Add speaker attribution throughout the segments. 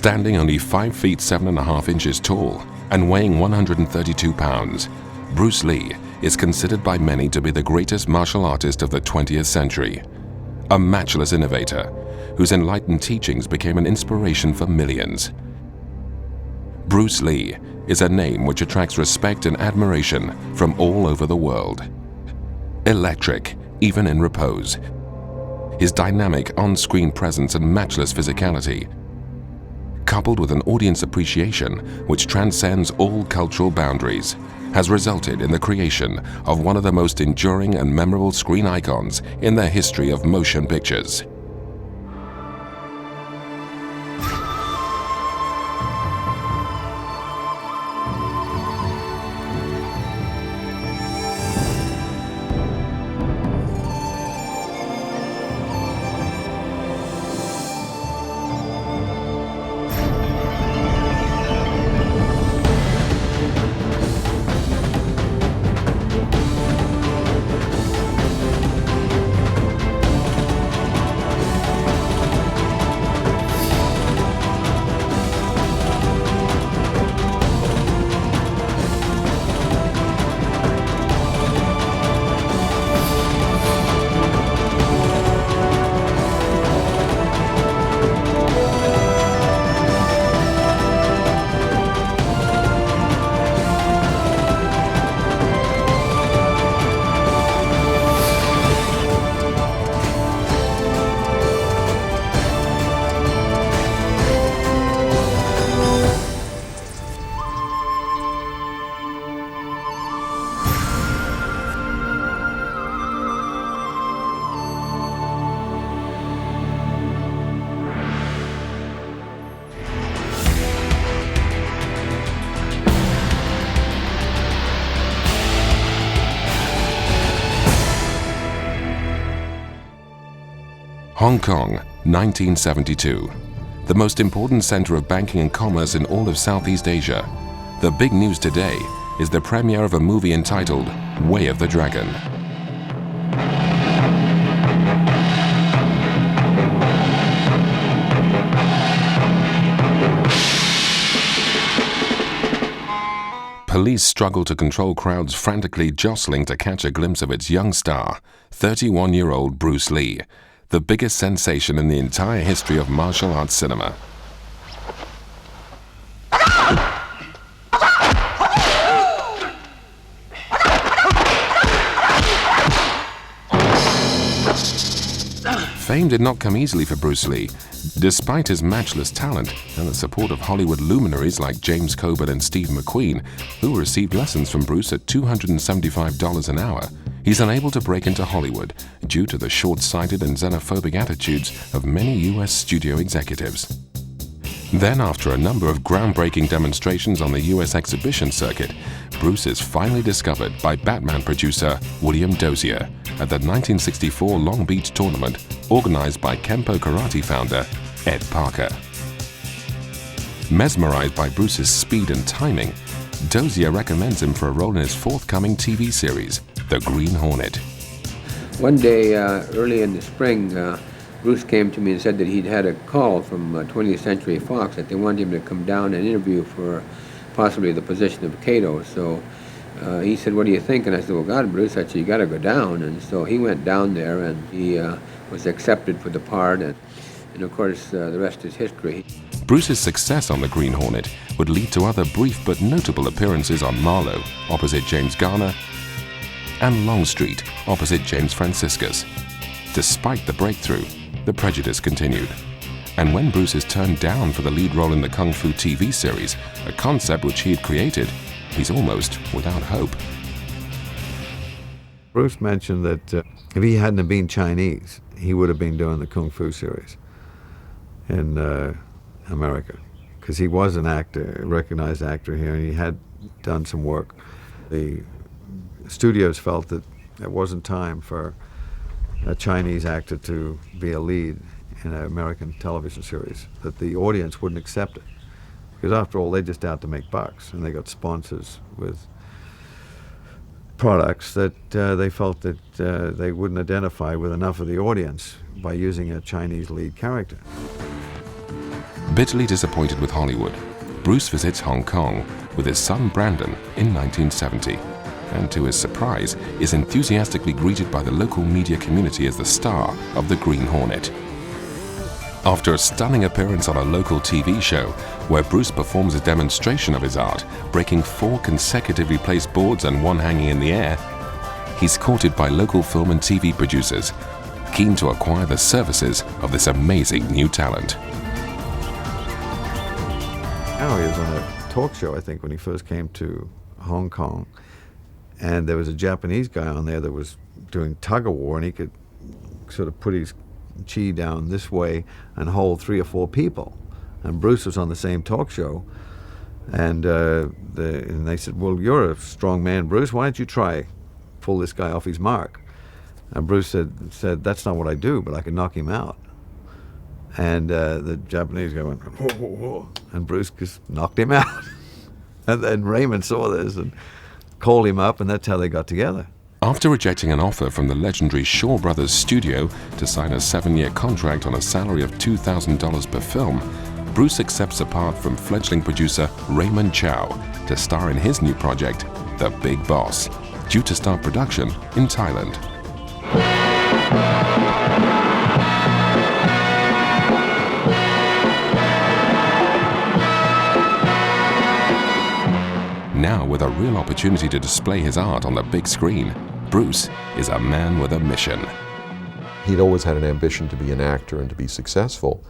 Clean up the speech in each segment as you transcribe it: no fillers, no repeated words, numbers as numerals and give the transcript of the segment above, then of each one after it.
Speaker 1: Standing only 5 feet 7.5 inches tall and weighing 132 pounds, Bruce Lee is considered by many to be the greatest martial artist of the 20th century. A matchless innovator whose enlightened teachings became an inspiration for millions. Bruce Lee is a name which attracts respect and admiration from all over the world. Electric, even in repose. His dynamic on-screen presence and matchless physicality, coupled with an audience appreciation which transcends all cultural boundaries, has resulted in the creation of one of the most enduring and memorable screen icons in the history of motion pictures. Hong Kong, 1972. The most important center of banking and commerce in all of Southeast Asia. The big news today is the premiere of a movie entitled Way of the Dragon. Police struggle to control crowds frantically jostling to catch a glimpse of its young star, 31-year-old Bruce Lee, the biggest sensation in the entire history of martial arts cinema. Fame did not come easily for Bruce Lee. Despite his matchless talent and the support of Hollywood luminaries like James Coburn and Steve McQueen, who received lessons from Bruce at $275 an hour, he's unable to break into Hollywood due to the short-sighted and xenophobic attitudes of many US studio executives. Then, after a number of groundbreaking demonstrations on the US exhibition circuit, Bruce is finally discovered by Batman producer William Dozier at the 1964 Long Beach tournament organized by Kempo Karate founder Ed Parker. Mesmerized by Bruce's speed and timing, Dozier recommends him for a role in his forthcoming TV series, The Green Hornet.
Speaker 2: One day, early in the spring, Bruce came to me and said that he'd had a call from 20th Century Fox that they wanted him to come down and interview for possibly the position of Kato. So he said, "What do you think?" And I said, "Well, God, Bruce," I said, "you got to go down." And so he went down there and he was accepted for the part. And of course, the rest is history.
Speaker 1: Bruce's success on The Green Hornet would lead to other brief but notable appearances on Marlowe, opposite James Garner, and Longstreet, opposite James Franciscus. Despite the breakthrough, the prejudice continued. And when Bruce is turned down for the lead role in the Kung Fu TV series, a concept which he had created, he's almost without hope.
Speaker 3: Bruce mentioned that if he hadn't have been Chinese, he would have been doing the Kung Fu series in America, because he was an actor, a recognized actor here, and he had done some work. The studios felt that it wasn't time for a Chinese actor to be a lead in an American television series, that the audience wouldn't accept it. Because after all, they're just out to make bucks, and they got sponsors with products that they felt that they wouldn't identify with enough of the audience by using a Chinese lead character.
Speaker 1: Bitterly disappointed with Hollywood, Bruce visits Hong Kong with his son Brandon in 1970, and to his surprise is enthusiastically greeted by the local media community as the star of the Green Hornet. After a stunning appearance on a local TV show where Bruce performs a demonstration of his art, breaking 4 consecutively placed boards and 1 hanging in the air, he's courted by local film and TV producers, keen to acquire the services of this amazing new talent.
Speaker 3: Oh, he was on a talk show, I think, when he first came to Hong Kong. And there was a Japanese guy on there that was doing tug-of-war, and he could sort of put his chi down this way and hold 3 or 4 people. And Bruce was on the same talk show. And they said, well, you're a strong man, Bruce. Why don't you try pull this guy off his mark? And Bruce said, that's not what I do, but I can knock him out. And the Japanese guy went, whoa, whoa, whoa. And Bruce just knocked him out. And then Raymond saw this and called him up, and that's how they got together.
Speaker 1: After rejecting an offer from the legendary Shaw Brothers studio to sign a 7-year contract on a salary of $2,000 per film, Bruce accepts a part from fledgling producer Raymond Chow to star in his new project, The Big Boss, due to start production in Thailand. Now, with a real opportunity to display his art on the big screen, Bruce is a man with a mission.
Speaker 4: He'd always had an ambition to be an actor and to be successful,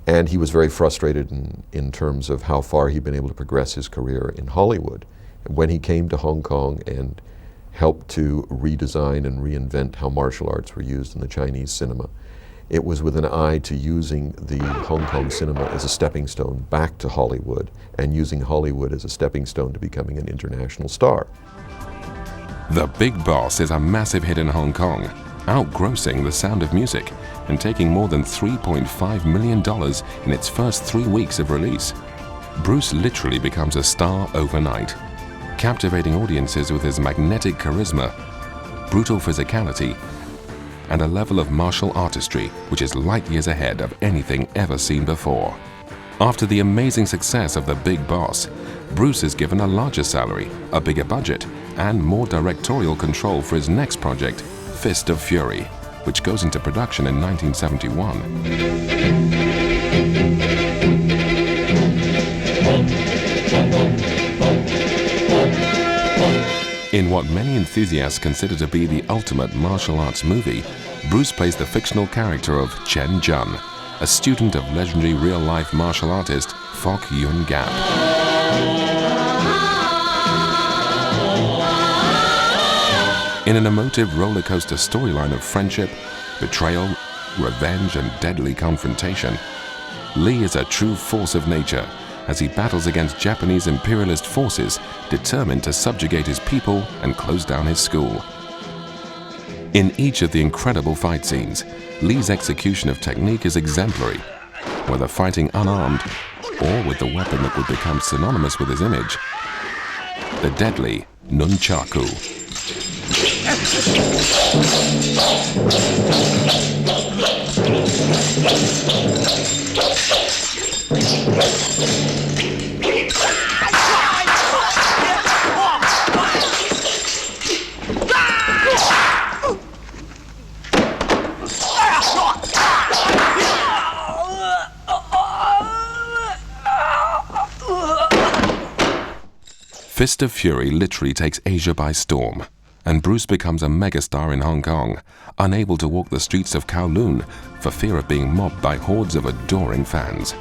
Speaker 4: and he was very frustrated in terms of how far he'd been able to progress his career in Hollywood. And when he came to Hong Kong and helped to redesign and reinvent how martial arts were used in the Chinese cinema, it was with an eye to using the Hong Kong cinema as a stepping stone back to Hollywood, and using Hollywood as a stepping stone to becoming an international star.
Speaker 1: The Big Boss is a massive hit in Hong Kong, outgrossing The Sound of Music and taking more than $3.5 million in its first 3 weeks of release. Bruce literally becomes a star overnight, captivating audiences with his magnetic charisma, brutal physicality, and a level of martial artistry which is light years ahead of anything ever seen before. After the amazing success of The Big Boss, Bruce is given a larger salary, a bigger budget, and more directorial control for his next project, Fist of Fury, which goes into production in 1971. In what many enthusiasts consider to be the ultimate martial arts movie, Bruce plays the fictional character of Chen Jun, a student of legendary real-life martial artist Fok Yun Gap. In an emotive roller coaster storyline of friendship, betrayal, revenge, and deadly confrontation, Lee is a true force of nature as he battles against Japanese imperialist forces determined to subjugate his people and close down his school. In each of the incredible fight scenes, Lee's execution of technique is exemplary, whether fighting unarmed or with the weapon that would become synonymous with his image, the deadly nunchaku. Fist of Fury literally takes Asia by storm, and Bruce becomes a megastar in Hong Kong, unable to walk the streets of Kowloon for fear of being mobbed by hordes of adoring fans.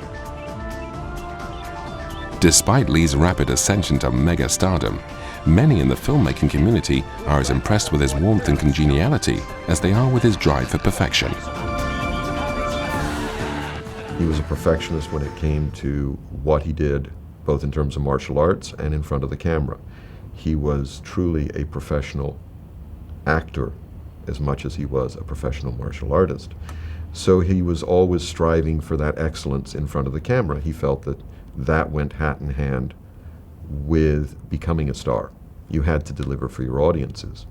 Speaker 1: Despite Lee's rapid ascension to mega-stardom, many in the filmmaking community are as impressed with his warmth and congeniality as they are with his drive for perfection.
Speaker 4: He was a perfectionist when it came to what he did, both in terms of martial arts and in front of the camera. He was truly a professional actor as much as he was a professional martial artist. So he was always striving for that excellence in front of the camera. He felt that that went hat in hand with becoming a star. You had to deliver for your audiences.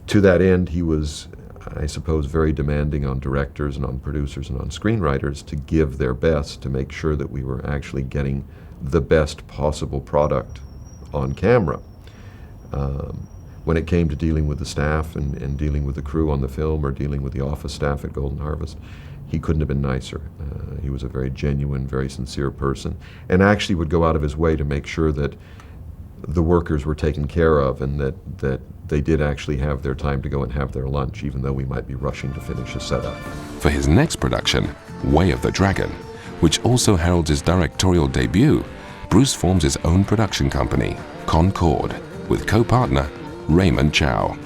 Speaker 4: To that end, he was I suppose, very demanding on directors and on producers and on screenwriters to give their best to make sure that we were actually getting the best possible product on camera. When it came to dealing with the staff and dealing with the crew on the film or dealing with the office staff at Golden Harvest, he couldn't have been nicer. He was a very genuine, very sincere person, and actually would go out of his way to make sure that the workers were taken care of and that they did actually have their time to go and have their lunch, even though we might be rushing to finish a setup.
Speaker 1: For his next production, Way of the Dragon, which also heralds his directorial debut, Bruce forms his own production company, Concord, with co-partner Raymond Chow.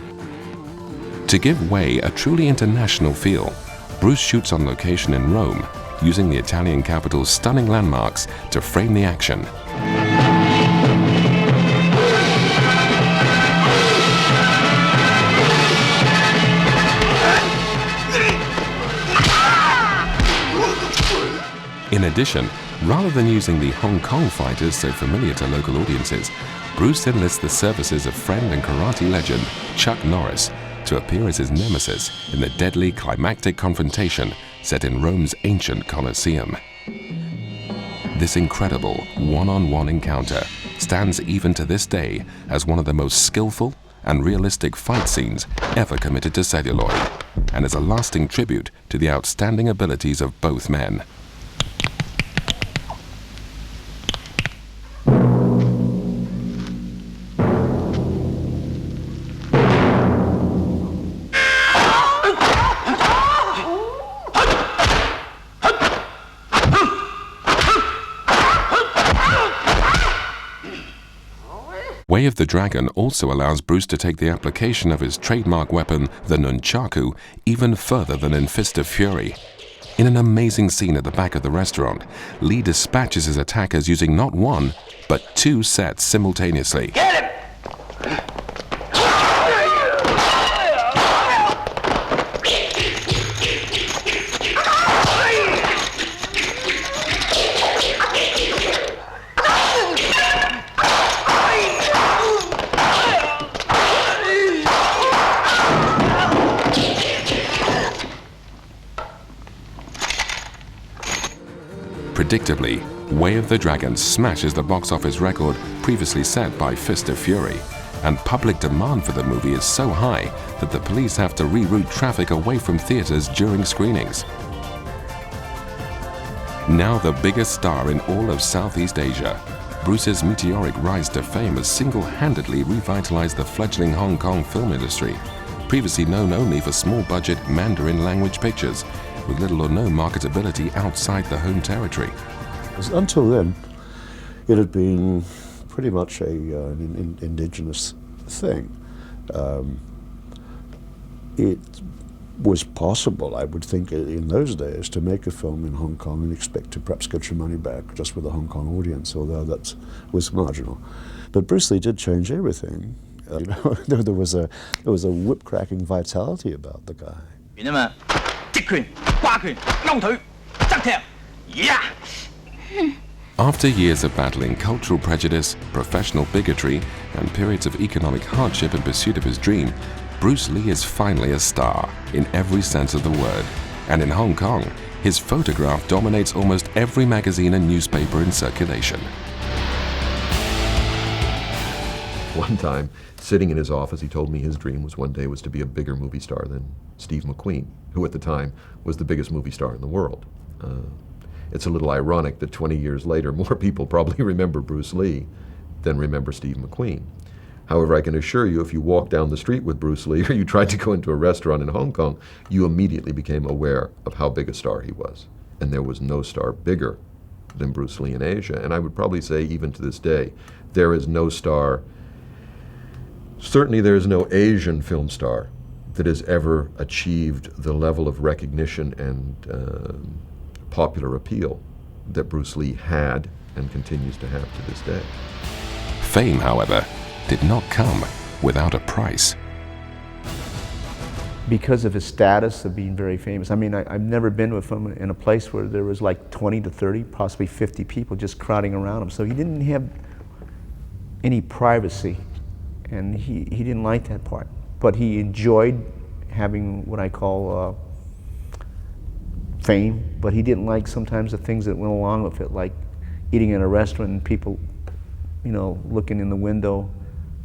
Speaker 1: To give Way a truly international feel, Bruce shoots on location in Rome, using the Italian capital's stunning landmarks to frame the action. In addition, rather than using the Hong Kong fighters so familiar to local audiences, Bruce enlists the services of friend and karate legend Chuck Norris to appear as his nemesis in the deadly climactic confrontation set in Rome's ancient Colosseum. This incredible one-on-one encounter stands even to this day as one of the most skillful and realistic fight scenes ever committed to celluloid, and is a lasting tribute to the outstanding abilities of both men. Way of the Dragon also allows Bruce to take the application of his trademark weapon, the nunchaku, even further than in Fist of Fury. In an amazing scene at the back of the restaurant, Lee dispatches his attackers using not one, but two sets simultaneously.
Speaker 5: Get him!
Speaker 1: Predictably, Way of the Dragon smashes the box office record previously set by Fist of Fury, and public demand for the movie is so high that the police have to reroute traffic away from theaters during screenings. Now the biggest star in all of Southeast Asia, Bruce's meteoric rise to fame has single-handedly revitalized the fledgling Hong Kong film industry, previously known only for small-budget Mandarin language pictures, with little or no marketability outside the home territory.
Speaker 6: Until then, it had been pretty much an indigenous thing. It was possible, I would think, in those days, to make a film in Hong Kong and expect to perhaps get your money back just with a Hong Kong audience, although that was marginal. But Bruce Lee did change everything. There was a whip-cracking vitality about the guy.
Speaker 1: After years of battling cultural prejudice, professional bigotry, and periods of economic hardship in pursuit of his dream, Bruce Lee is finally a star in every sense of the word. And in Hong Kong, his photograph dominates almost every magazine and newspaper in circulation.
Speaker 4: One time, sitting in his office, he told me his dream was one day was to be a bigger movie star than Steve McQueen, who at the time was the biggest movie star in the world. It's a little ironic that 20 years later, more people probably remember Bruce Lee than remember Steve McQueen. However, I can assure you, if you walked down the street with Bruce Lee or you tried to go into a restaurant in Hong Kong, you immediately became aware of how big a star he was. And there was no star bigger than Bruce Lee in Asia. And I would probably say, even to this day, there is no star, certainly there is no Asian film star that has ever achieved the level of recognition and popular appeal that Bruce Lee had and continues to have to this day.
Speaker 1: Fame, however, did not come without a price.
Speaker 7: Because of his status of being very famous. I mean, I've never been with him in a place where there was like 20 to 30, possibly 50 people just crowding around him. So he didn't have any privacy, and he didn't like that part. But he enjoyed having what I call fame, but he didn't like sometimes the things that went along with it, like eating in a restaurant and people, you know, looking in the window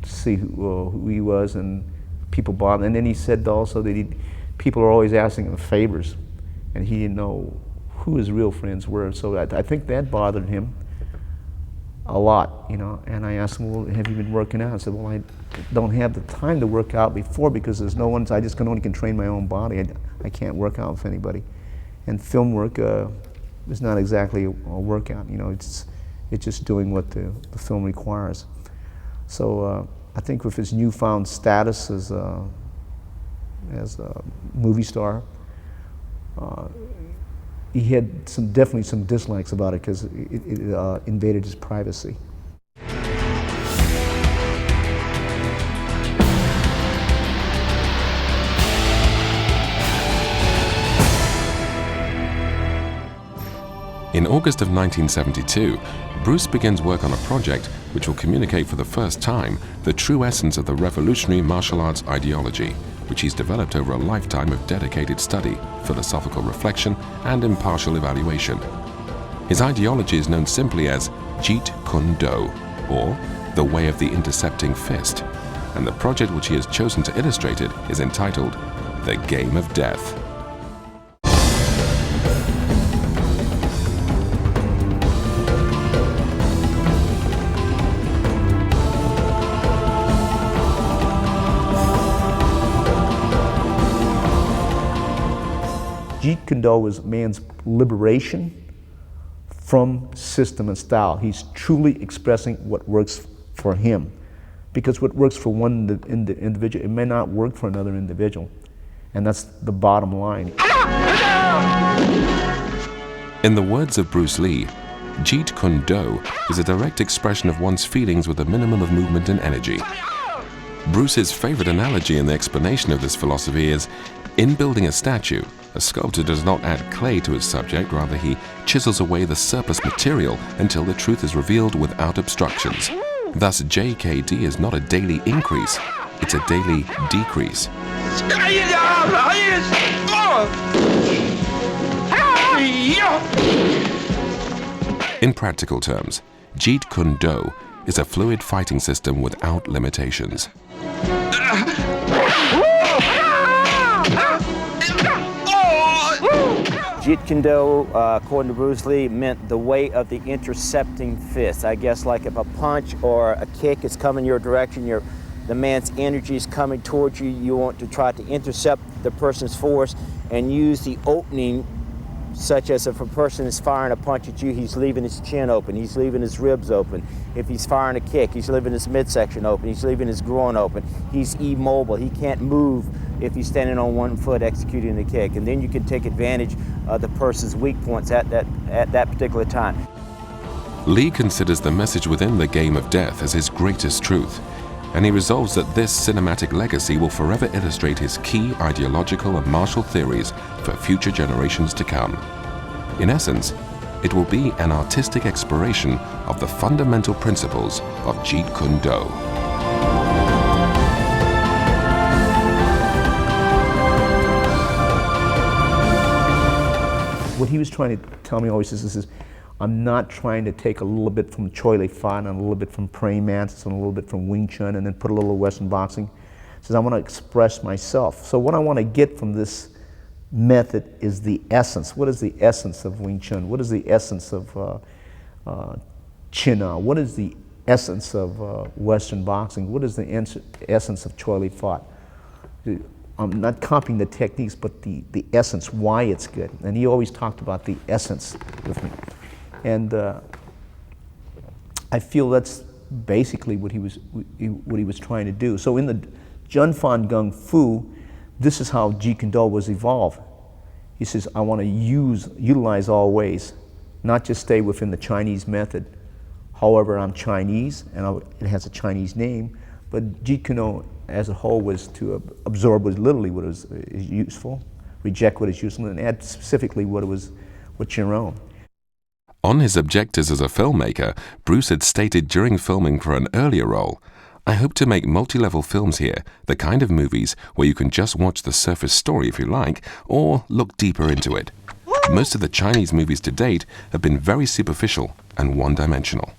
Speaker 7: to see who he was, and people bothered. And then he said also that people are always asking him favors, and he didn't know who his real friends were. So I think that bothered him a lot, you know. And I asked him, well, have you been working out? I said, well, I don't have the time to work out before because there's no one, I just only can train my own body. I can't work out with anybody. And film work is not exactly a workout, you know, it's just doing what the film requires. So I think with his newfound status as a movie star, he had definitely some dislikes about it because it invaded his privacy.
Speaker 1: In August of 1972, Bruce begins work on a project which will communicate for the first time the true essence of the revolutionary martial arts ideology, which he's developed over a lifetime of dedicated study, philosophical reflection, and impartial evaluation. His ideology is known simply as Jeet Kune Do, or the way of the intercepting fist, and the project which he has chosen to illustrate it is entitled The Game of Death.
Speaker 7: Jeet Kune Do is man's liberation from system and style. He's truly expressing what works for him. Because what works for one individual, it may not work for another individual. And that's the bottom line.
Speaker 1: In the words of Bruce Lee, Jeet Kune Do is a direct expression of one's feelings with a minimum of movement and energy. Bruce's favorite analogy in the explanation of this philosophy is, in building a statue, a sculptor does not add clay to his subject, rather he chisels away the surplus material until the truth is revealed without obstructions. Thus, JKD is not a daily increase, it's a daily decrease. In practical terms, Jeet Kune Do is a fluid fighting system without limitations.
Speaker 5: Jeet Kune Do, according to Bruce Lee, meant the way of the intercepting fist. I guess like if a punch or a kick is coming your direction, the man's energy is coming towards you, you want to try to intercept the person's force and use the opening, such as if a person is firing a punch at you, he's leaving his chin open, he's leaving his ribs open. If he's firing a kick, he's leaving his midsection open, he's leaving his groin open. He's immobile, he can't move if he's standing on one foot executing the kick. And then you can take advantage of the person's weak points at that particular time.
Speaker 1: Lee considers the message within the Game of Death as his greatest truth, and he resolves that this cinematic legacy will forever illustrate his key ideological and martial theories for future generations to come. In essence, it will be an artistic exploration of the fundamental principles of Jeet Kune Do.
Speaker 7: What he was trying to tell me always is I'm not trying to take a little bit from Choi Lee Fat and a little bit from Praying Mantis and a little bit from Wing Chun and then put a little Western boxing. He says I want to express myself. So what I want to get from this method is the essence. What is the essence of Wing Chun? What is the essence of Chin Na? What is the essence of Western boxing? What is the essence of Choi Lee Fat? I'm not copying the techniques, but the essence, why it's good. And he always talked about the essence with me. And I feel that's basically what he was trying to do. So in the Jun Fan Gung Fu, this is how Jeet Kune Do was evolved. He says, I want to utilize all ways, not just stay within the Chinese method. However, I'm Chinese, and it has a Chinese name, but Jeet Kune Do as a whole was to absorb literally what is useful, reject what is useful, and add specifically what's your own.
Speaker 1: On his objectives as a filmmaker, Bruce had stated during filming for an earlier role, I hope to make multi-level films here, the kind of movies where you can just watch the surface story if you like, or look deeper into it. Most of the Chinese movies to date have been very superficial and one-dimensional.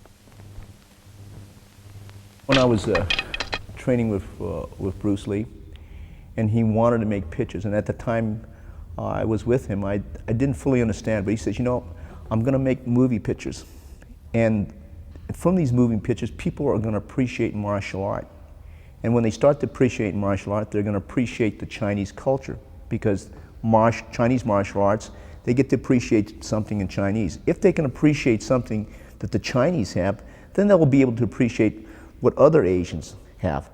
Speaker 7: When I was training with Bruce Lee, and he wanted to make pictures, and at the time I was with him, I didn't fully understand, but he says, you know, I'm going to make movie pictures, and from these moving pictures, people are going to appreciate martial art. And when they start to appreciate martial art, they're going to appreciate the Chinese culture, because Chinese martial arts, they get to appreciate something in Chinese. If they can appreciate something that the Chinese have, then they will be able to appreciate what other Asians have.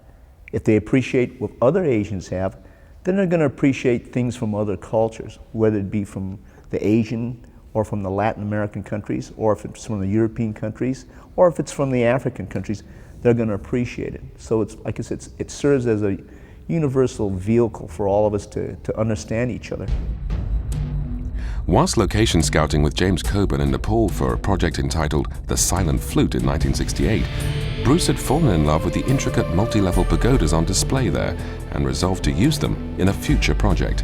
Speaker 7: If they appreciate what other Asians have, then they're going to appreciate things from other cultures, whether it be from the Asian or from the Latin American countries, or if it's from the European countries, or if it's from the African countries, they're going to appreciate it. So it's, like I said, it serves as a universal vehicle for all of us to understand each other.
Speaker 1: Whilst location scouting with James Coburn in Nepal for a project entitled The Silent Flute in 1968, Bruce had fallen in love with the intricate multi-level pagodas on display there and resolved to use them in a future project.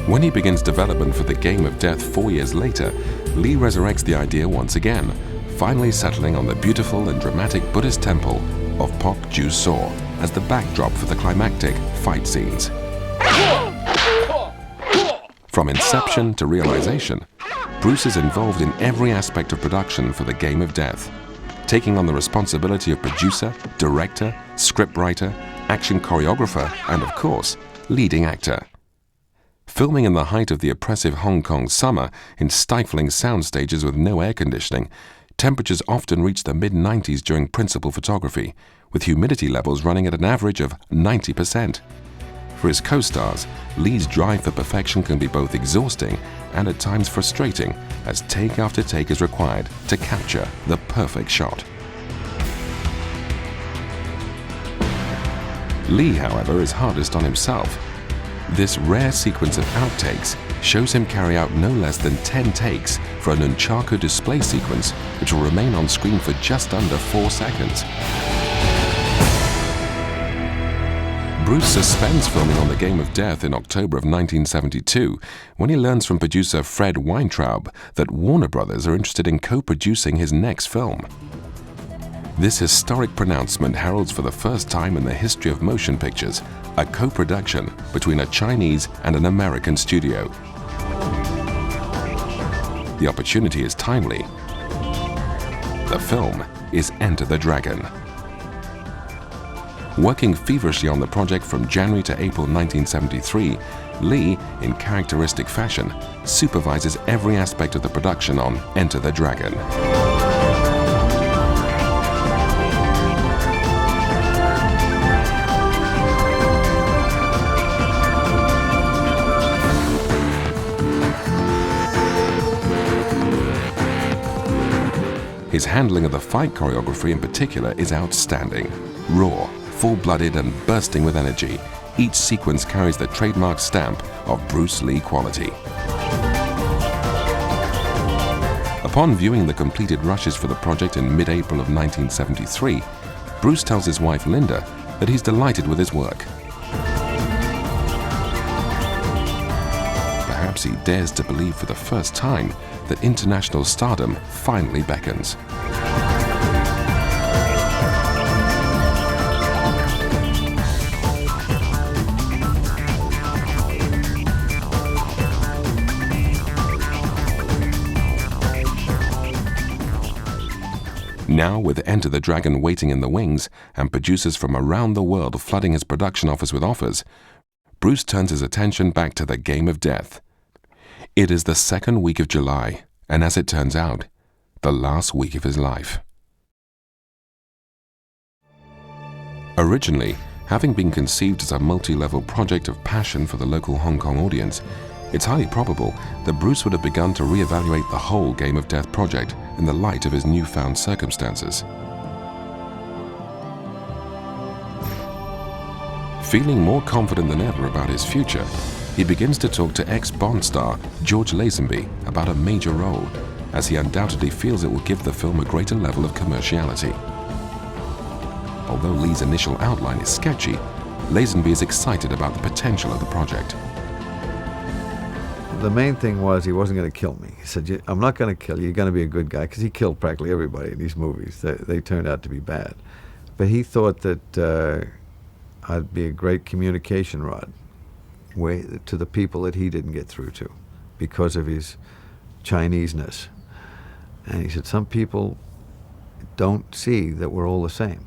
Speaker 1: When he begins development for the Game of Death 4 years later, Lee resurrects the idea once again, finally settling on the beautiful and dramatic Buddhist temple of Pok Ju Saw as the backdrop for the climactic fight scenes. From inception to realization, Bruce is involved in every aspect of production for the Game of Death, taking on the responsibility of producer, director, scriptwriter, action choreographer, and of course, leading actor. Filming in the height of the oppressive Hong Kong summer in stifling sound stages with no air conditioning, temperatures often reach the mid-90s during principal photography, with humidity levels running at an average of 90%. For his co-stars, Lee's drive for perfection can be both exhausting and at times frustrating, as take after take is required to capture the perfect shot. Lee, however, is hardest on himself. This rare sequence of outtakes shows him carry out no less than 10 takes for a nunchaku display sequence which will remain on screen for just under 4 seconds. Bruce suspends filming on the Game of Death in October of 1972 when he learns from producer Fred Weintraub that Warner Brothers are interested in co-producing his next film. This historic pronouncement heralds for the first time in the history of motion pictures a co-production between a Chinese and an American studio. The opportunity is timely. The film is Enter the Dragon. Working feverishly on the project from January to April 1973, Lee, in characteristic fashion, supervises every aspect of the production on Enter the Dragon. His handling of the fight choreography in particular is outstanding. Raw, full-blooded and bursting with energy, each sequence carries the trademark stamp of Bruce Lee quality. Upon viewing the completed rushes for the project in mid-April of 1973, Bruce tells his wife Linda that he's delighted with his work. Perhaps he dares to believe for the first time that international stardom finally beckons. Now, with Enter the Dragon waiting in the wings and producers from around the world flooding his production office with offers, Bruce turns his attention back to the Game of Death. It is the second week of July, and as it turns out, the last week of his life. Originally, having been conceived as a multi-level project of passion for the local Hong Kong audience, it's highly probable that Bruce would have begun to re-evaluate the whole Game of Death project in the light of his newfound circumstances. Feeling more confident than ever about his future, he begins to talk to ex-Bond star George Lazenby about a major role, as he undoubtedly feels it will give the film a greater level of commerciality. although Lee's initial outline is sketchy, Lazenby is excited about the potential of the project.
Speaker 3: The main thing was he wasn't going to kill me. He said, I'm not going to kill you. You're going to be a good guy, because he killed practically everybody in these movies. They turned out to be bad. But he thought that I'd be a great communication rod to the people that he didn't get through to because of his Chineseness. And he said, some people don't see that we're all the same.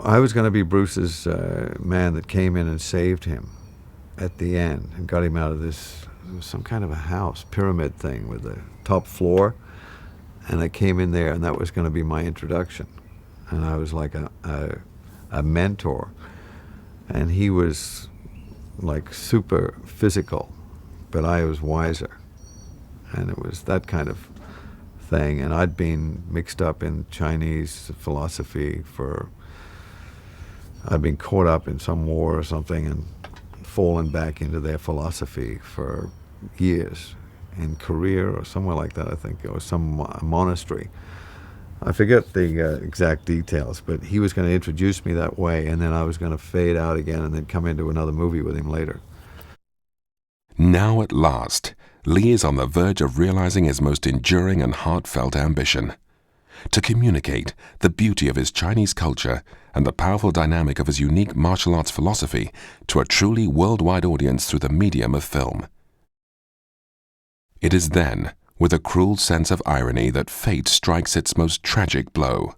Speaker 3: I was going to be Bruce's man that came in and saved him at the end and got him out of this, some kind of a house, pyramid thing with a top floor. And I came in there, and that was going to be my introduction. And I was like a mentor. And he was like super physical, but I was wiser. And it was that kind of thing. And I'd been mixed up in Chinese philosophy I'd been caught up in some war or something and fallen back into their philosophy for years in Korea or somewhere like that, I think, or some monastery. I forget the exact details, but he was going to introduce me that way, and then I was going to fade out again and then come into another movie with him later.
Speaker 1: Now at last, Lee is on the verge of realizing his most enduring and heartfelt ambition: to communicate the beauty of his Chinese culture and the powerful dynamic of his unique martial arts philosophy to a truly worldwide audience through the medium of film. It is then, with a cruel sense of irony, that fate strikes its most tragic blow.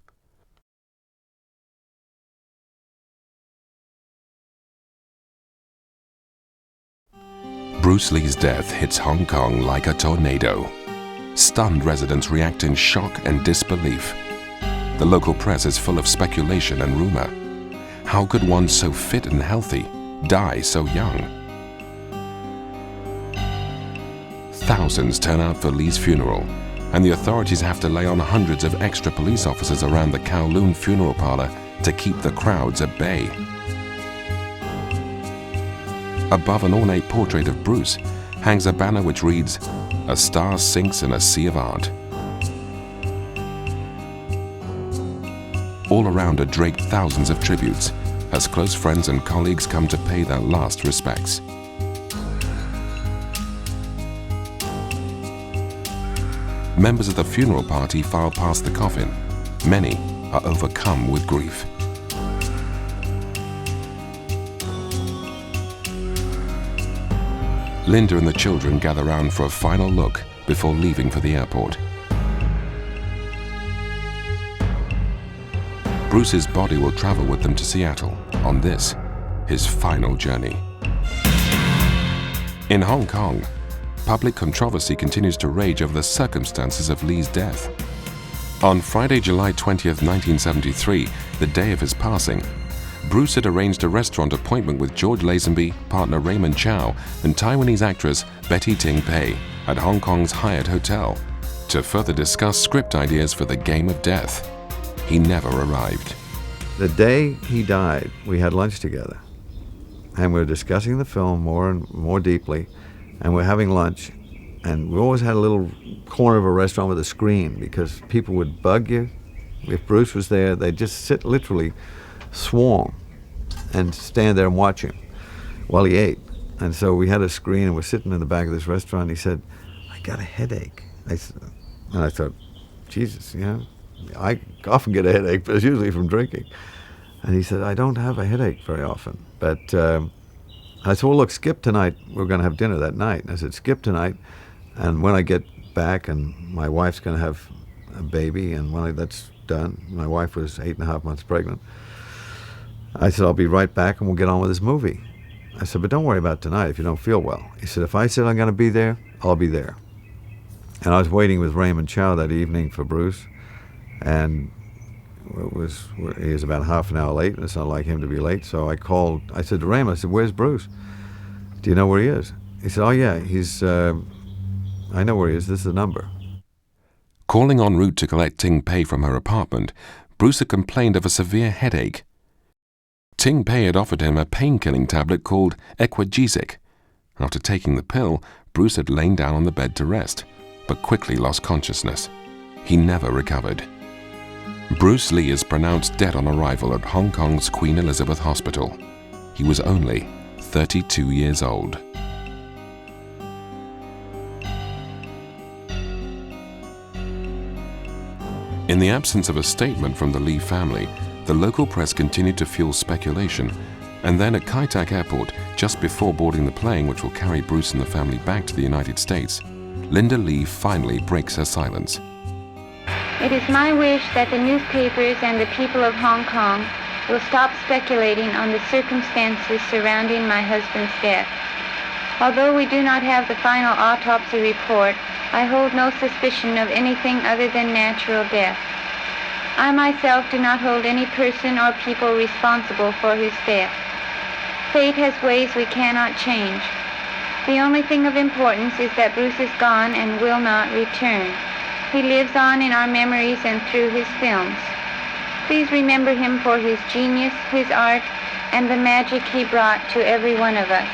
Speaker 1: Bruce Lee's death hits Hong Kong like a tornado. Stunned residents react in shock and disbelief. The local press is full of speculation and rumor. How could one so fit and healthy die so young? Thousands turn out for Lee's funeral, and the authorities have to lay on hundreds of extra police officers around the Kowloon funeral parlor to keep the crowds at bay. Above an ornate portrait of Bruce hangs a banner which reads, "A star sinks in a sea of art." All around are draped thousands of tributes as close friends and colleagues come to pay their last respects. Members of the funeral party file past the coffin. Many are overcome with grief. Linda and the children gather round for a final look before leaving for the airport. Bruce's body will travel with them to Seattle on this, his final journey. In Hong Kong, public controversy continues to rage over the circumstances of Lee's death. On Friday, July 20th, 1973, the day of his passing, Bruce had arranged a restaurant appointment with George Lazenby, partner Raymond Chow, and Taiwanese actress Betty Ting Pei at Hong Kong's Hyatt Hotel to further discuss script ideas for The Game of Death. He never arrived.
Speaker 3: The day he died, we had lunch together, and we were discussing the film more and more deeply, and we're having lunch, and we always had a little corner of a restaurant with a screen because people would bug you. If Bruce was there, they'd just sit, literally swarm and stand there and watch him while he ate. And so we had a screen, and we're sitting in the back of this restaurant, and he said, "I got a headache." And I thought, Jesus, you know, I often get a headache, but it's usually from drinking. And he said, "I don't have a headache very often." But I said, "Well, look, skip tonight. We're going to have dinner that night." And I said, "Skip tonight, and when I get back, and my wife's going to have a baby, and when that's done," my wife was 8.5 months pregnant, I said, "I'll be right back, and we'll get on with this movie." I said, "But don't worry about tonight if you don't feel well." He said, "If I said I'm going to be there, I'll be there." And I was waiting with Raymond Chow that evening for Bruce, and he was about half an hour late, and it's not like him to be late. So I called. I said to Raymond, I said, "Where's Bruce? Do you know where he is?" He said, "Oh yeah, I know where he is. This is the number."
Speaker 1: Calling en route to collect Ting Pei from her apartment, Bruce had complained of a severe headache. Ting Pei had offered him a pain-killing tablet called Equagesic. After taking the pill, Bruce had lain down on the bed to rest, but quickly lost consciousness. He never recovered. Bruce Lee is pronounced dead on arrival at Hong Kong's Queen Elizabeth Hospital. He was only 32 years old. In the absence of a statement from the Lee family, the local press continued to fuel speculation, and then at Kai Tak Airport, just before boarding the plane which will carry Bruce and the family back to the United States, Linda Lee finally breaks her silence.
Speaker 8: It is my wish that the newspapers and the people of Hong Kong will stop speculating on the circumstances surrounding my husband's death. Although we do not have the final autopsy report, I hold no suspicion of anything other than natural death. I myself do not hold any person or people responsible for his death. Fate has ways we cannot change. The only thing of importance is that Bruce is gone and will not return. He lives on in our memories and through his films. Please remember him for his genius, his art, and the magic he brought to every one of us.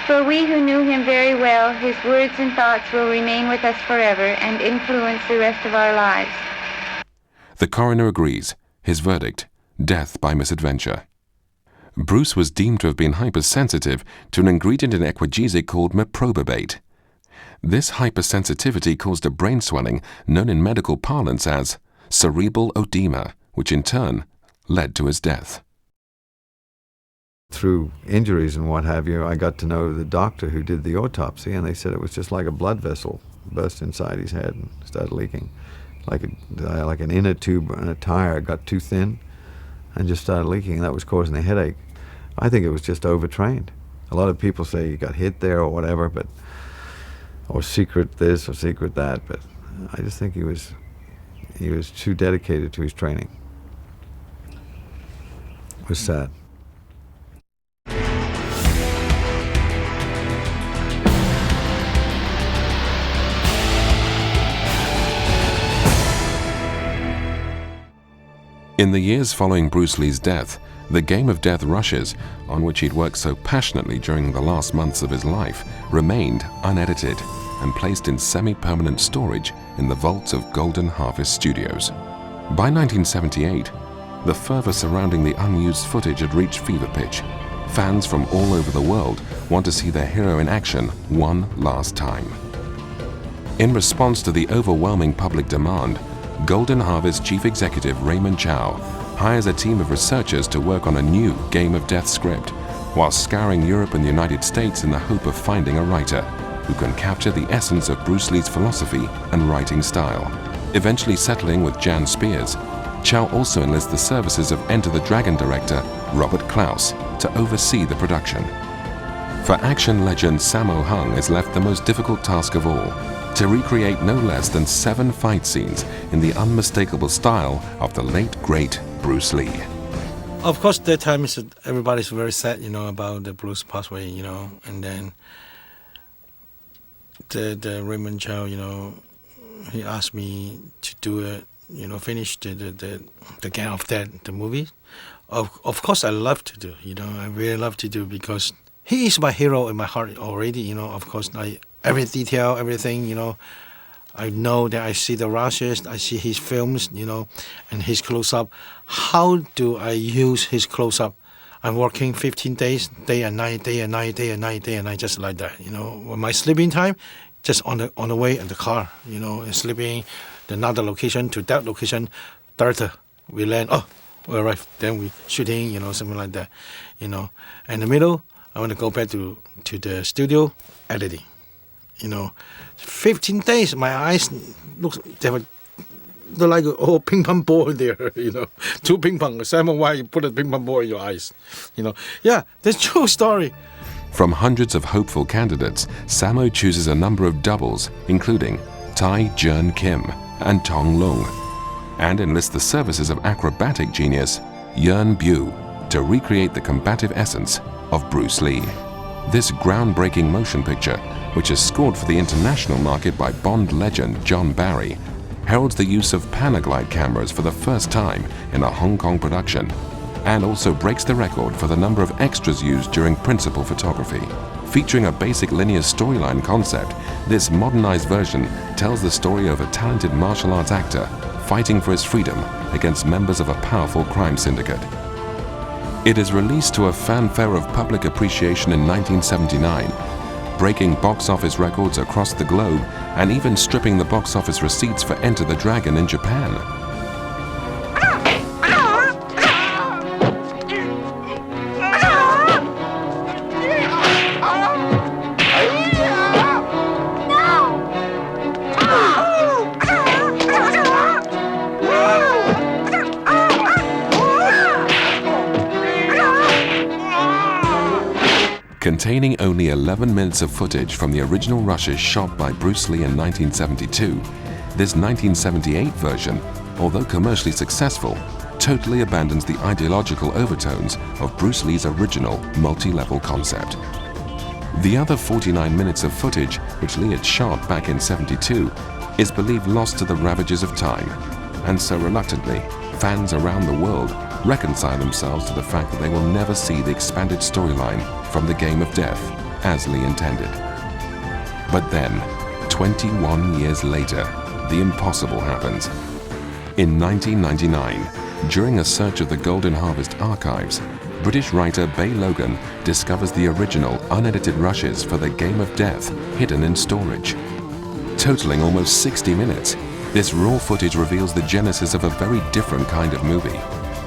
Speaker 8: For we who knew him very well, his words and thoughts will remain with us forever and influence the rest of our lives.
Speaker 1: The coroner agrees. His verdict: death by misadventure. Bruce was deemed to have been hypersensitive to an ingredient in Equagesic called meprobabate. This hypersensitivity caused a brain swelling known in medical parlance as cerebral edema, which in turn led to his death.
Speaker 3: Through injuries and what have you, I got to know the doctor who did the autopsy, and they said it was just like a blood vessel burst inside his head and started leaking. Like an inner tube in a tire got too thin and just started leaking, and that was causing a headache. I think it was just overtrained. A lot of people say he got hit there or whatever, but or secret this or secret that, but I just think he was too dedicated to his training. It was sad.
Speaker 1: In the years following Bruce Lee's death, the Game of Death rushes, on which he'd worked so passionately during the last months of his life, remained unedited and placed in semi-permanent storage in the vaults of Golden Harvest Studios. By 1978, the fervor surrounding the unused footage had reached fever pitch. Fans from all over the world want to see their hero in action one last time. In response to the overwhelming public demand, Golden Harvest Chief Executive Raymond Chow hires a team of researchers to work on a new Game of Death script, while scouring Europe and the United States in the hope of finding a writer who can capture the essence of Bruce Lee's philosophy and writing style. Eventually settling with Jan Spears, Chow also enlists the services of Enter the Dragon director Robert Klaus to oversee the production. For action legend Sammo Hung is left the most difficult task of all: to recreate no less than 7 fight scenes in the unmistakable style of the late, great Bruce Lee.
Speaker 9: Of course, that time everybody's very sad, about the Bruce passed away, and then the Raymond Chow, he asked me to do it, finish the Game of Death, the movie. Of course, I love to do, I really love to do, because he is my hero in my heart already, of course, every detail, everything, I know that I see the rushes, I see his films, and his close-up. How do I use his close-up? I'm working 15 days, day and night, day and night, day and night, day and night, just like that, When my sleeping time, just on the way in the car, and sleeping another location to that location, Delta, we land, we arrive, then we shooting, something like that, In the middle, I want to go back to the studio, editing. 15 days, my eyes look like a ping pong ball there, 2 ping pong. Simon, why you put a ping pong ball in your eyes? Yeah, that's true story.
Speaker 1: From hundreds of hopeful candidates, Sammo chooses a number of doubles, including Tai Jern Kim and Tong Lung, and enlists the services of acrobatic genius Yuen Bu to recreate the combative essence of Bruce Lee. This groundbreaking motion picture, which is scored for the international market by Bond legend John Barry, heralds the use of Panaglide cameras for the first time in a Hong Kong production, and also breaks the record for the number of extras used during principal photography. Featuring a basic linear storyline concept, this modernized version tells the story of a talented martial arts actor fighting for his freedom against members of a powerful crime syndicate. It is released to a fanfare of public appreciation in 1979, breaking box office records across the globe and even stripping the box office receipts for Enter the Dragon in Japan. Containing only 11 minutes of footage from the original rushes shot by Bruce Lee in 1972, this 1978 version, although commercially successful, totally abandons the ideological overtones of Bruce Lee's original multi-level concept. The other 49 minutes of footage, which Lee had shot back in '72, is believed lost to the ravages of time, and so reluctantly, fans around the world reconcile themselves to the fact that they will never see the expanded storyline from the Game of Death as Lee intended. But then, 21 years later, the impossible happens. In 1999, during a search of the Golden Harvest archives, British writer Bey Logan discovers the original unedited rushes for the Game of Death hidden in storage. Totaling almost 60 minutes, this raw footage reveals the genesis of a very different kind of movie.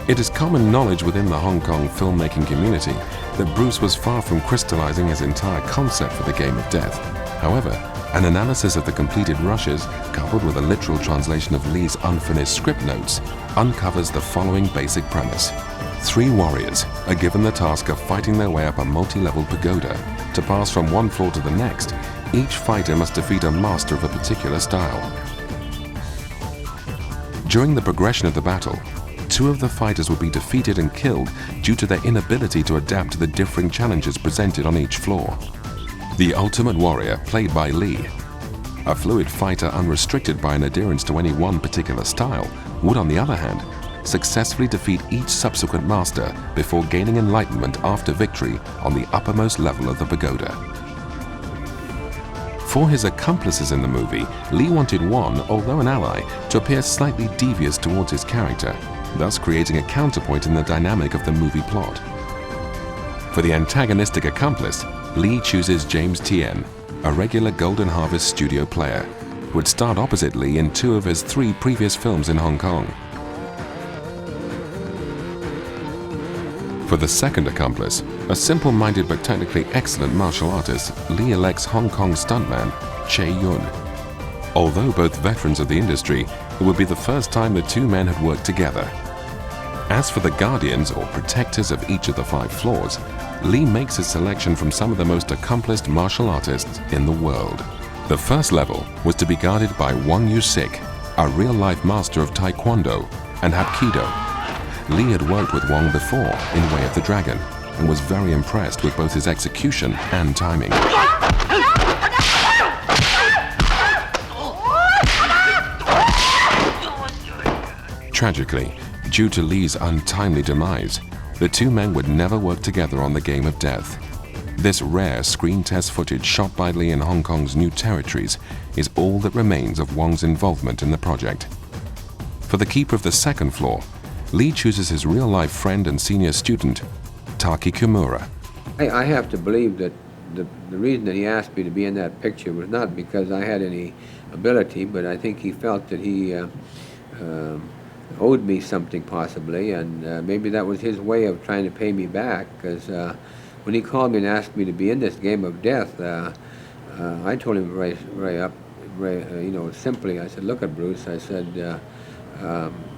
Speaker 1: It is common knowledge within the Hong Kong filmmaking community that Bruce was far from crystallizing his entire concept for the Game of Death. However, an analysis of the completed rushes, coupled with a literal translation of Lee's unfinished script notes, uncovers the following basic premise. 3 warriors are given the task of fighting their way up a multi-level pagoda. To pass from one floor to the next, each fighter must defeat a master of a particular style. During the progression of the battle, 2 of the fighters will be defeated and killed due to their inability to adapt to the differing challenges presented on each floor. The Ultimate Warrior, played by Lee, a fluid fighter unrestricted by an adherence to any one particular style, would on the other hand, successfully defeat each subsequent master before gaining enlightenment after victory on the uppermost level of the pagoda. For his accomplices in the movie, Lee wanted one, although an ally, to appear slightly devious towards his character, thus creating a counterpoint in the dynamic of the movie plot. For the antagonistic accomplice, Lee chooses James Tien, a regular Golden Harvest studio player, who would starred opposite Lee in 2 of his 3 previous films in Hong Kong. For the second accomplice, a simple-minded but technically excellent martial artist, Lee elects Hong Kong stuntman Che Yun. Although both veterans of the industry, it would be the first time the 2 men had worked together. As for the guardians or protectors of each of the 5 floors, Lee makes his selection from some of the most accomplished martial artists in the world. The first level was to be guarded by Wong Yu-sik, a real-life master of Taekwondo and Hapkido. Lee had worked with Wong before in Way of the Dragon and was very impressed with both his execution and timing. Tragically, due to Lee's untimely demise, the 2 men would never work together on the Game of Death. This rare screen test footage shot by Lee in Hong Kong's New Territories is all that remains of Wong's involvement in the project. For the keeper of the second floor, Lee chooses his real-life friend and senior student, Taki Kimura.
Speaker 2: I have to believe that the reason that he asked me to be in that picture was not because I had any ability, but I think he felt that he owed me something possibly, and maybe that was his way of trying to pay me back, because when he called me and asked me to be in this Game of Death, I told him very simply, I said, look at Bruce, I said,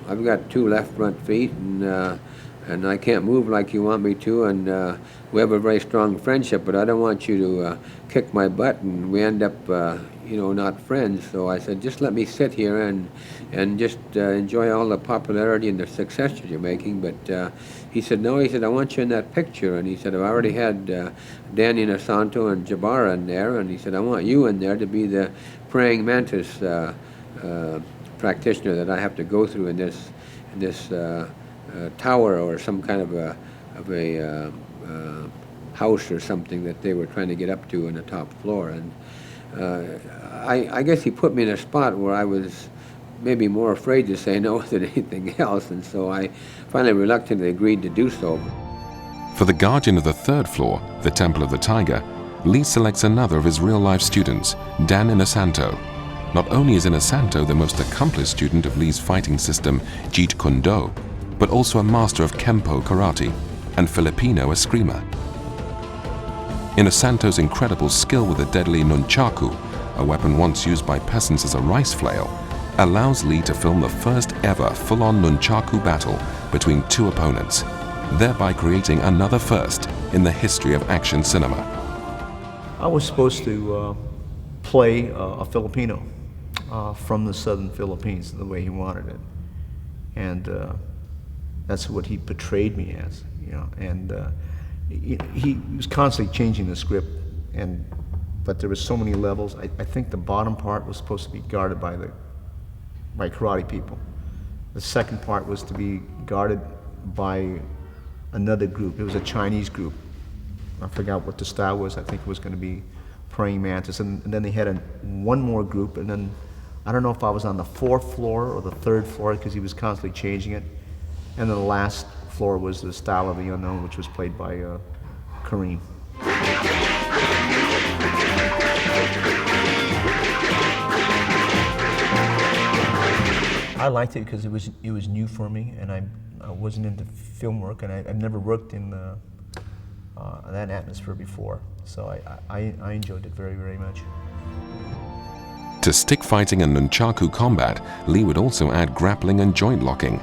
Speaker 2: I've got 2 left front feet, and I can't move like you want me to, and we have a very strong friendship, but I don't want you to kick my butt and we end up, not friends. So I said, just let me sit here and just enjoy all the popularity and the success that you're making. But he said, no, he said, I want you in that picture. And he said, I've already had Danny Nasanto and Jabara in there, and he said, I want you in there to be the praying mantis practitioner that I have to go through in this tower or some kind of a house or something that they were trying to get up to in the top floor. And I guess he put me in a spot where I was maybe more afraid to say no than anything else, and so I finally reluctantly agreed to do so.
Speaker 1: For the guardian of the third floor, the Temple of the Tiger, Lee selects another of his real-life students, Dan Inosanto. Not only is Inosanto the most accomplished student of Lee's fighting system, Jeet Kune Do, but also a master of Kempo karate and Filipino eskrima. Inosanto's incredible skill with the deadly nunchaku, a weapon once used by peasants as a rice flail, allows Lee to film the first ever full-on nunchaku battle between two opponents, thereby creating another first in the history of action cinema.
Speaker 7: I was supposed to play a Filipino from the southern Philippines the way he wanted it. And that's what he portrayed me as, you know. And he was constantly changing the script, but there were so many levels. I think the bottom part was supposed to be guarded by karate people. The second part was to be guarded by another group. It was a Chinese group. I forgot what the style was. I think it was going to be praying mantis. And then they had one more group, and then I don't know if I was on the 4th floor or the 3rd floor because he was constantly changing it. And then the last floor was the Style of the Unknown, which was played by Kareem. I liked it because it was new for me, and I wasn't into film work, and I've never worked in that atmosphere before, so I enjoyed it very, very much.
Speaker 1: To stick fighting and nunchaku combat, Lee would also add grappling and joint locking.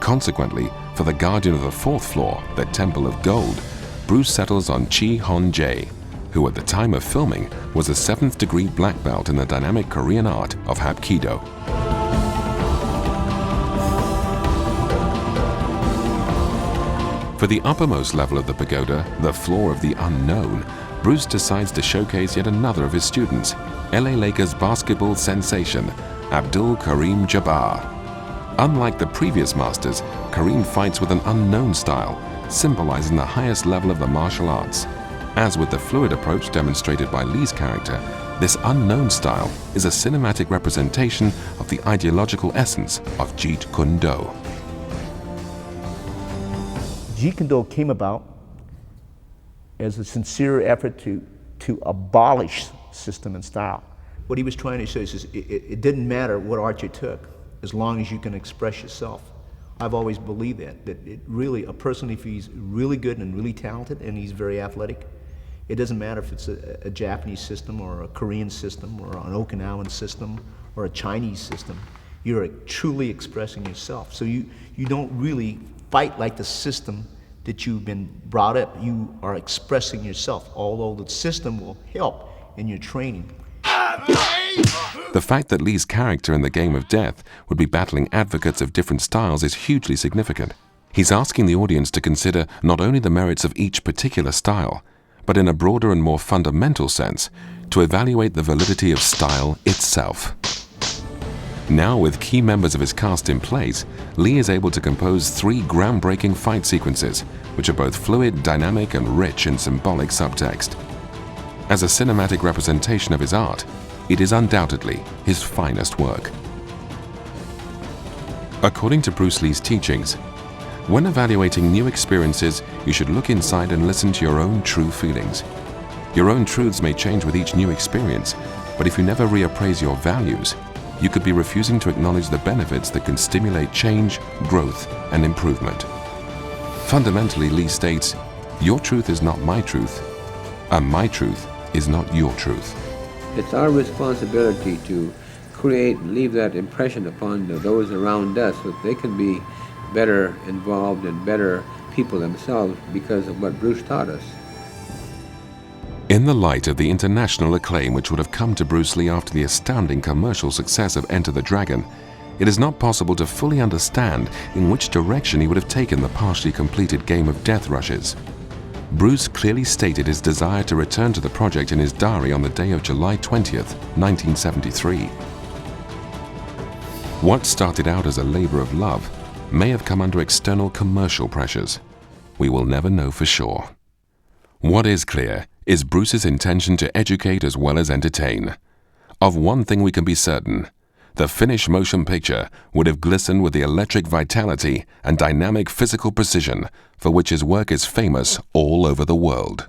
Speaker 1: Consequently, for the guardian of the 4th floor, the Temple of Gold, Bruce settles on Chi Hon Jae, who at the time of filming was a 7th degree black belt in the dynamic Korean art of Hapkido. For the uppermost level of the pagoda, the floor of the unknown, Bruce decides to showcase yet another of his students, LA Lakers basketball sensation, Abdul Kareem Jabbar. Unlike the previous masters, Kareem fights with an unknown style, symbolizing the highest level of the martial arts. As with the fluid approach demonstrated by Lee's character, this unknown style is a cinematic representation of the ideological essence of Jeet Kune Do.
Speaker 7: Jeet Kune Do came about as a sincere effort to abolish system and style. What he was trying to say is it didn't matter what art you took, as long as you can express yourself. I've always believed that it really, a person, if he's really good and really talented and he's very athletic, it doesn't matter if it's a Japanese system or a Korean system or an Okinawan system or a Chinese system. You're truly expressing yourself. So you don't really fight like the system that you've been brought up. You are expressing yourself, although the system will help in your training.
Speaker 1: The fact that Lee's character in the Game of Death would be battling advocates of different styles is hugely significant. He's asking the audience to consider not only the merits of each particular style, but in a broader and more fundamental sense, to evaluate the validity of style itself. Now, with key members of his cast in place, Lee is able to compose 3 groundbreaking fight sequences, which are both fluid, dynamic, and rich in symbolic subtext. As a cinematic representation of his art, it is undoubtedly his finest work. According to Bruce Lee's teachings, when evaluating new experiences, you should look inside and listen to your own true feelings. Your own truths may change with each new experience, but if you never reappraise your values, you could be refusing to acknowledge the benefits that can stimulate change, growth, and improvement. Fundamentally, Lee states, "Your truth is not my truth, and my truth is not your truth."
Speaker 2: It's our responsibility to create and leave that impression upon those around us so that they can be better involved and better people themselves because of what Bruce taught us.
Speaker 1: In the light of the international acclaim which would have come to Bruce Lee after the astounding commercial success of Enter the Dragon, it is not possible to fully understand in which direction he would have taken the partially completed Game of Death rushes. Bruce clearly stated his desire to return to the project in his diary on the day of July 20th, 1973. What started out as a labor of love may have come under external commercial pressures. We will never know for sure. What is clear is Bruce's intention to educate as well as entertain. Of one thing we can be certain, the finished motion picture would have glistened with the electric vitality and dynamic physical precision for which his work is famous all over the world.